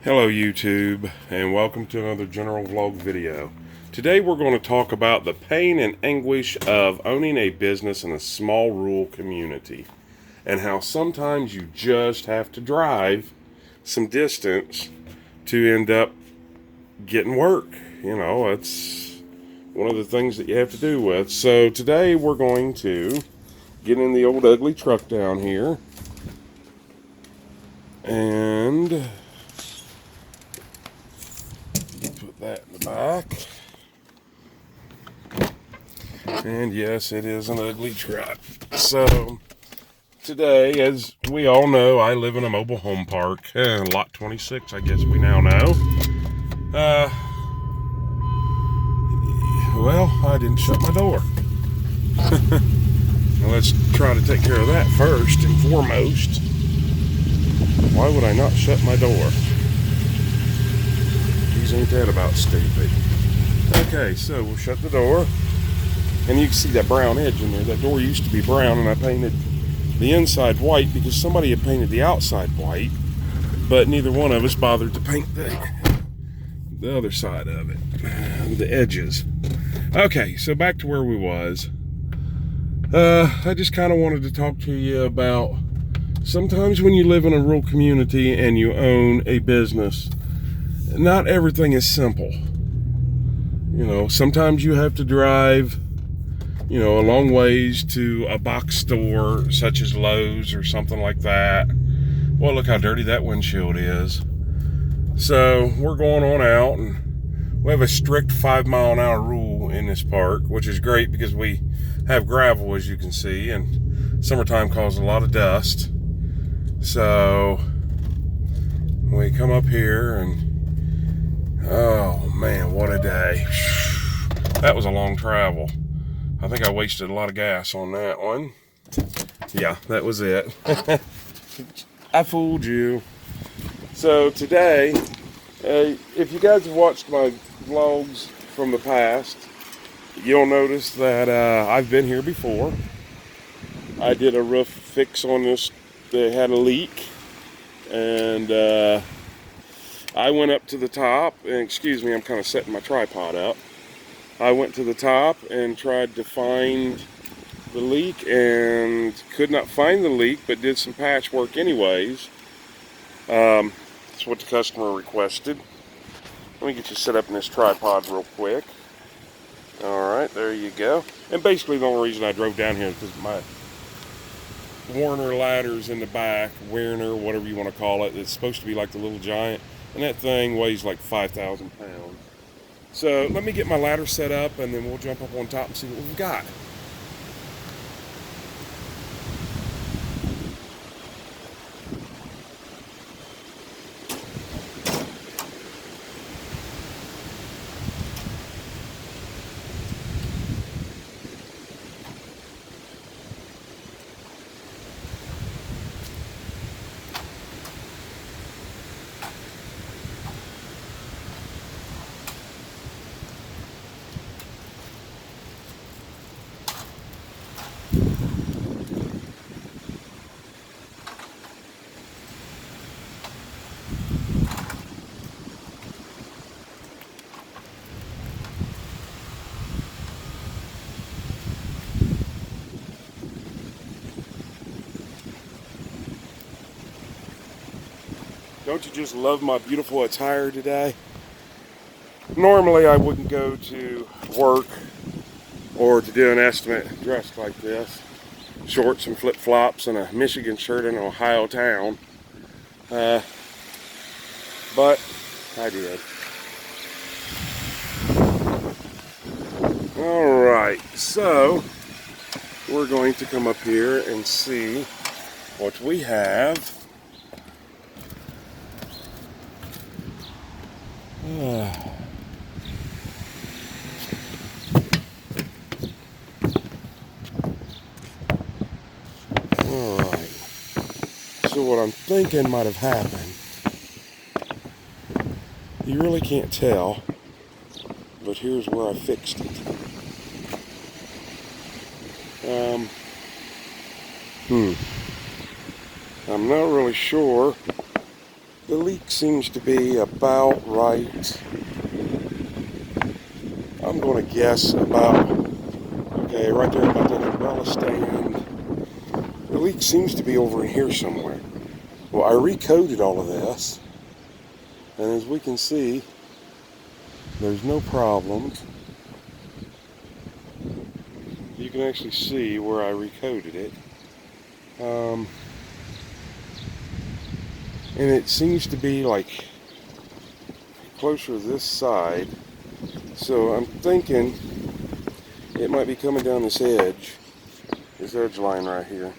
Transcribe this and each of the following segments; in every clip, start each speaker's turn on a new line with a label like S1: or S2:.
S1: Hello YouTube, and welcome to another general vlog video. Today we're going to talk about the pain and anguish of owning a business in a small rural community, and how sometimes you just have to drive some distance to end up getting work. You know, it's one of the things that you have to do with. So today we're going to get in the old ugly truck down here and put that in the back. And yes, it is an ugly truck. So today, as we all know, I live in a mobile home park, lot 26, I guess we now know. Well, I didn't shut my door. Now let's try to take care of that first and foremost. Why would I not shut my door? Geez, ain't that about stupid. Okay, so we'll shut the door. And you can see that brown edge in there. That door used to be brown, and I painted the inside white because somebody had painted the outside white, but neither one of us bothered to paint the other side of it, the edges. Okay, so back to where we was. I just kind of wanted to talk to you about sometimes when you live in a rural community and you own a business, not everything is simple. You know, sometimes you have to drive, you know, a long ways to a box store such as Lowe's or something like that. Well, look how dirty that windshield is. So we're going on out, and we have a strict 5-mile-an-hour rule in this park, which is great because we have gravel, as you can see, and summertime causes a lot of dust. So we come up here, and oh man, what a day. That was a long travel. I think I wasted a lot of gas on that one. Yeah, that was it. I fooled you. So today, if you guys have watched my vlogs from the past, you'll notice that I've been here before. I did a roof fix on this that had a leak, and I went up to the top, and excuse me, I'm kind of setting my tripod up. I went to the top and tried to find the leak and could not find the leak, but did some patchwork anyways. That's what the customer requested. Let me get you set up in this tripod real quick. Alright, there you go. And basically the only reason I drove down here is because my Werner ladder's in the back, Werner, whatever you want to call it. It's supposed to be like the Little Giant, and that thing weighs like 5,000 pounds. So let me get my ladder set up, and then we'll jump up on top and see what we've got. Don't you just love my beautiful attire today? Normally I wouldn't go to work or to do an estimate dressed like this. Shorts and flip-flops and a Michigan shirt in an Ohio town. But I did. Alright, so we're going to come up here and see what we have. Alright, so what I'm thinking might have happened, you really can't tell, but here's where I fixed it. I'm not really sure The leak seems to be about right. I'm going to guess about, okay, right there about that umbrella stand. The leak seems to be over in here somewhere. Well, I recoded all of this, and as we can see, there's no problems. You can actually see where I recoded it. And it seems to be like closer to this side. So I'm thinking it might be coming down this edge line right here.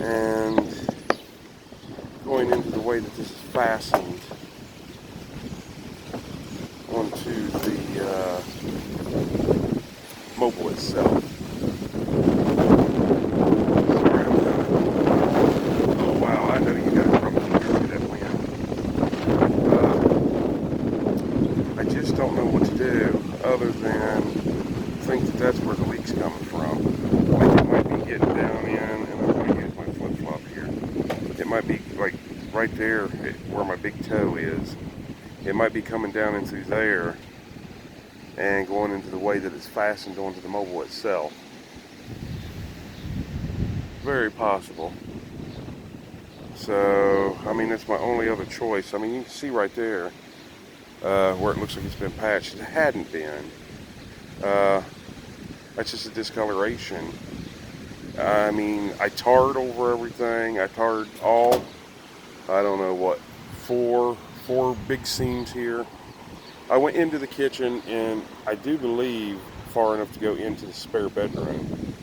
S1: And going into the way that this is fastened onto the mobile itself. Sorry, oh wow, I know you guys probably can hear that wind. I just don't know what to do other than think that that's where the leak's coming from. Like it might be getting down in, and I'm going to use my flip-flop here. It might be like right there where my big toe is. It might be coming down into there and going into the way that it's fastened onto the mobile itself. Very possible. So, I mean, that's my only other choice. I mean, you can see right there where it looks like it's been patched. It hadn't been. That's just a discoloration. I mean, I tarred over everything. I tarred all, I don't know what, four big seams here. I went into the kitchen, and I do believe far enough to go into the spare bedroom.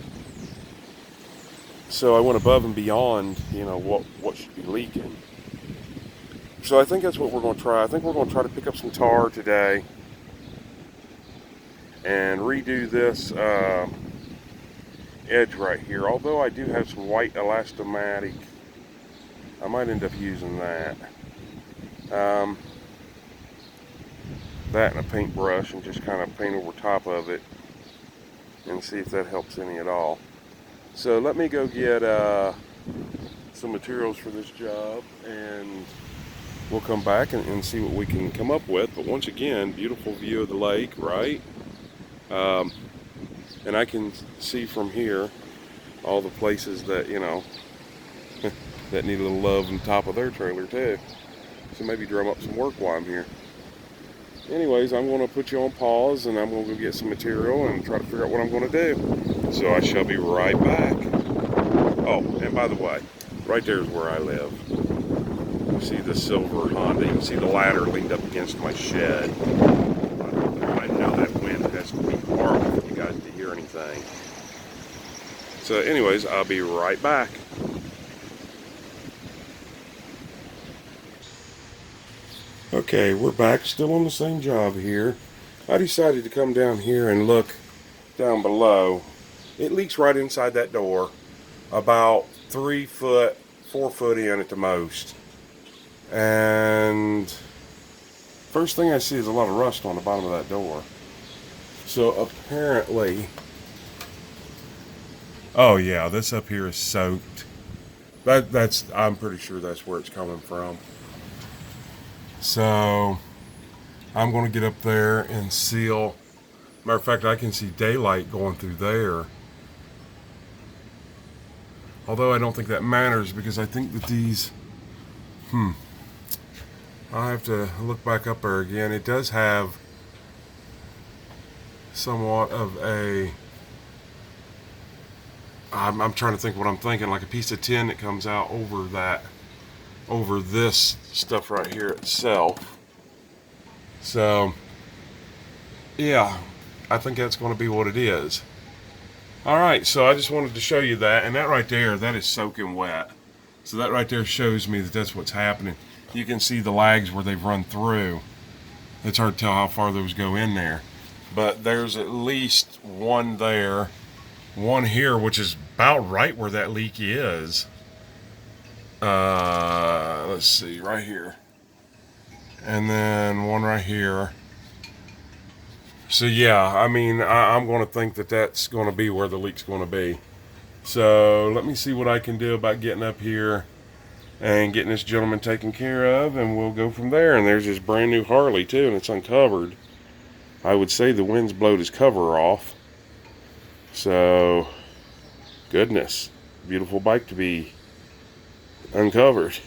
S1: So I went above and beyond, you know, what should be leaking. So I think that's what we're going to try. I think we're going to try to pick up some tar today and redo this edge right here. Although I do have some white Elastomatic, I might end up using that. That and a paintbrush, and just kind of paint over top of it and see if that helps any at all. So let me go get some materials for this job, and we'll come back and see what we can come up with. But once again, beautiful view of the lake, right? And I can see from here all the places that, you know, that need a little love on top of their trailer too. So maybe drum up some work while I'm here. Anyways, I'm going to put you on pause, and I'm going to go get some material and try to figure out what I'm going to do. So I shall be right back. Oh, and by the way, right there is where I live. You see the silver Honda. You can see the ladder leaned up against my shed. I know that wind has to be horrible for you guys to hear anything. So anyways, I'll be right back. Okay, we're back, still on the same job here. I decided to come down here and look down below. It leaks right inside that door, about 3 foot, 4 foot in at the most. And first thing I see is a lot of rust on the bottom of that door. So apparently, oh yeah, this up here is soaked. I'm pretty sure that's where it's coming from. So I'm going to get up there and seal. Matter of fact, I can see daylight going through there. Although I don't think that matters, because I think that these, I'll have to look back up there again. It does have somewhat of a, I'm trying to think what I'm thinking, like a piece of tin that comes out over this stuff right here itself. So yeah, I think that's going to be what it is. Alright, so I just wanted to show you that, and that right there, that is soaking wet. So that right there shows me that that's what's happening. You can see the lags where they've run through. It's hard to tell how far those go in there, but there's at least one there, one here, which is about right where that leak is. Let's see, right here, and then one right here. So yeah, I mean, I'm going to think that that's going to be where the leak's going to be. So let me see what I can do about getting up here and getting this gentleman taken care of, and we'll go from there. And there's this brand new Harley too, and it's uncovered. I would say the wind's blowed his cover off. So, goodness, beautiful bike to be uncovered.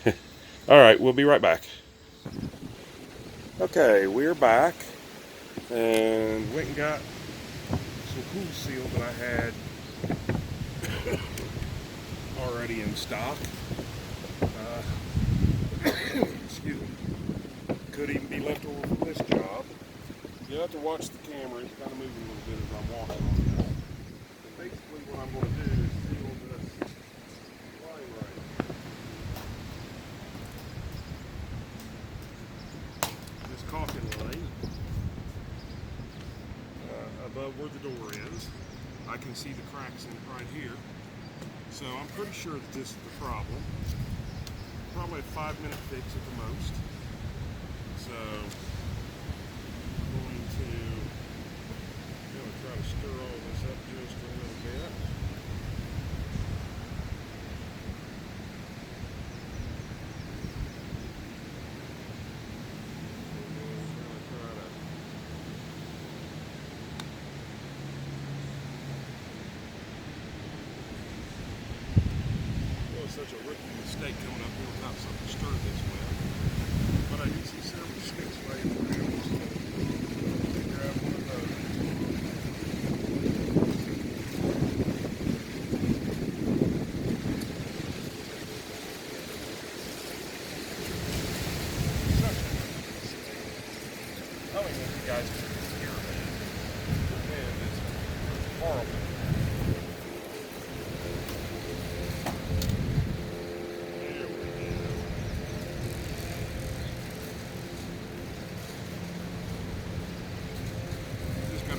S1: All right, we'll be right back. Okay, we're back, and went and got some Cool Seal that I had already in stock. Excuse me. Could even be left over from this job. You'll have to watch the camera. It's kind of moving a little bit as I'm walking on it. But basically what I'm going to do is seal this line right. This caulking line above where the door is. I can see the cracks in it right here. So I'm pretty sure that this is the problem. Probably a 5-minute fix at the most. So I'm going to try to stir all this up just a little bit. Such a rookie mistake coming up here without something to stir this with. But I do see several sticks laying around, so I'll grab one of those. I don't even know if you guys can hear me. The wind is horrible.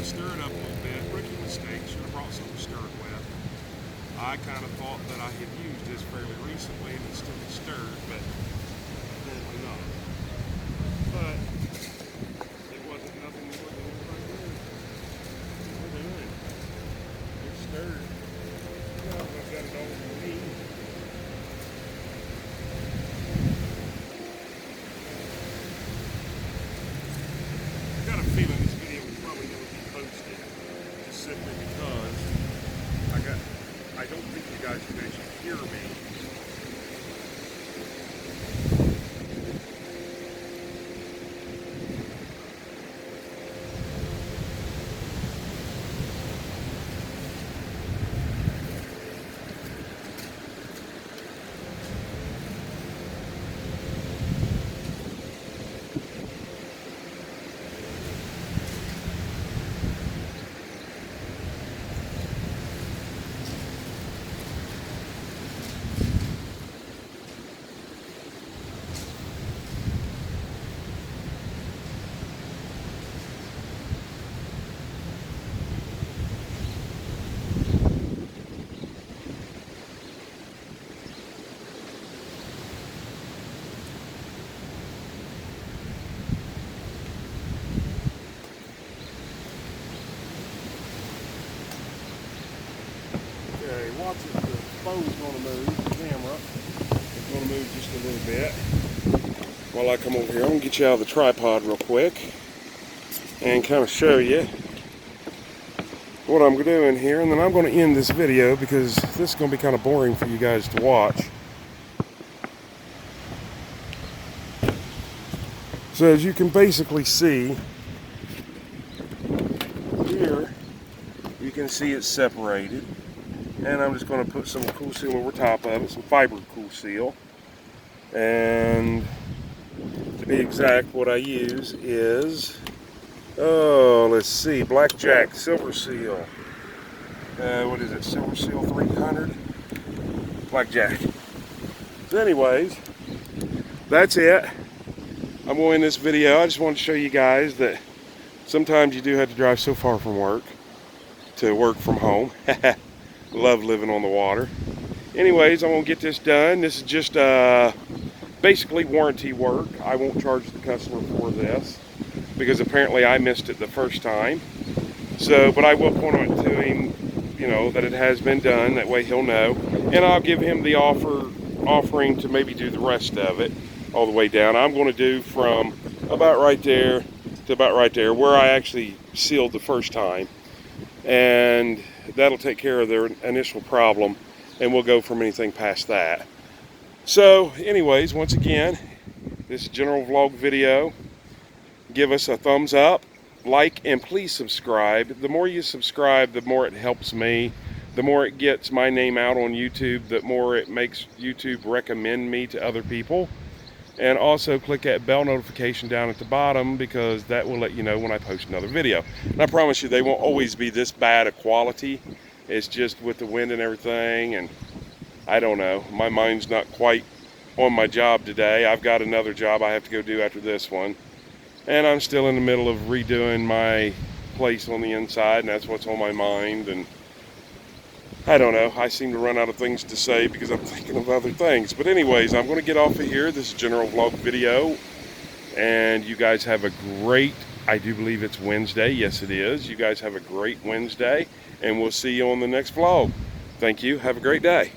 S1: Stir it up a little bit. Rookie mistake. Should have brought something to stir it with. I kind of thought that I had used this fairly recently and it still stirred, but apparently not. But it wasn't nothing more than what I did. We're doing. It stirred. Well, I've got it all over me. I got a feeling this video will probably never be posted, just simply because I don't think you guys can actually hear me. Watch it, the phone's going to move, the camera is going to move just a little bit. While I come over here, I'm going to get you out of the tripod real quick and kind of show you what I'm doing here, and then I'm going to end this video because this is going to be kind of boring for you guys to watch. So as you can basically see here, you can see it's separated. And I'm just going to put some Cool Seal over top of it, some fiber Cool Seal. And to be exact, what I use is, let's see, Blackjack Silver Seal. What is it, Silver Seal 300? Blackjack. So anyways, that's it. I'm going to end this video. I just wanted to show you guys that sometimes you do have to drive so far from work to work from home. Love living on the water. Anyways, I'm going to get this done. This is just basically warranty work. I won't charge the customer for this because apparently I missed it the first time. So, but I will point out to him, you know, that it has been done. That way he'll know. And I'll give him the offer offering to maybe do the rest of it all the way down. I'm going to do from about right there to about right there where I actually sealed the first time, and that'll take care of their initial problem, and we'll go from anything past that. So anyways, once again, this general vlog video. Give us a thumbs up, like, and please subscribe. The more you subscribe, the more it helps me. The more it gets my name out on YouTube, the more it makes YouTube recommend me to other people. And also click that bell notification down at the bottom, because that will let you know when I post another video. And I promise you, they won't always be this bad a quality. It's just with the wind and everything, and I don't know. My mind's not quite on my job today. I've got another job I have to go do after this one. And I'm still in the middle of redoing my place on the inside, and that's what's on my mind. And I don't know, I seem to run out of things to say because I'm thinking of other things. But anyways, I'm going to get off of here. This is general vlog video, and you guys have a great, I do believe it's Wednesday. Yes, it is. You guys have a great Wednesday, and we'll see you on the next vlog. Thank you. Have a great day.